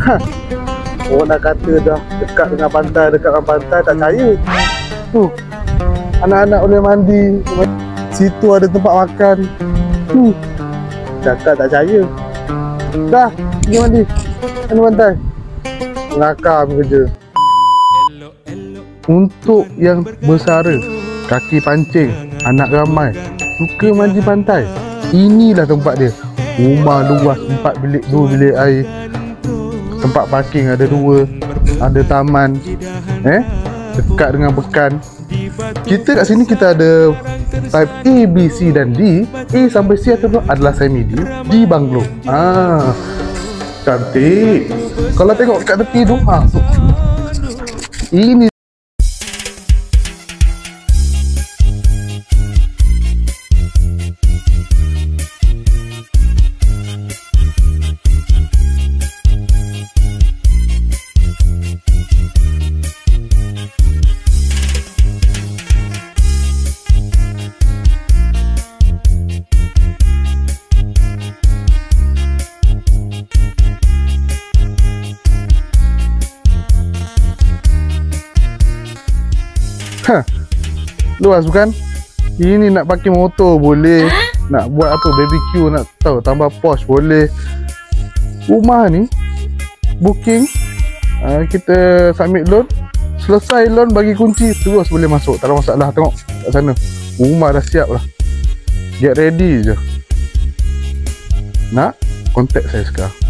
Ha. Orang nak kata dah dekat dengan pantai, tak percaya. Tu. Anak-anak boleh mandi. Situ ada tempat makan. Cakap tak percaya. Dah, pergi mandi. Mana pantai? Ngakar kerja. Untuk yang bersara, kaki pancing, anak ramai, suka mandi pantai, inilah tempat dia. Rumah luas, 4 bilik, 2 bilik air, tempat parking ada 2, ada taman, dekat dengan bekan. Kita kat sini kita ada type A, B, C dan D. A sampai C adalah semi D banglo. Cantik. Kalau tengok kat tepi tu, ini luas bukan? Ini nak pakai motor boleh, nak buat apa BBQ, nak tahu tambah posh boleh. Rumah ni booking, kita submit loan, selesai loan bagi kunci terus boleh masuk, tak ada masalah. Tengok kat sana, rumah dah siap lah, get ready je. Nak contact saya sekarang.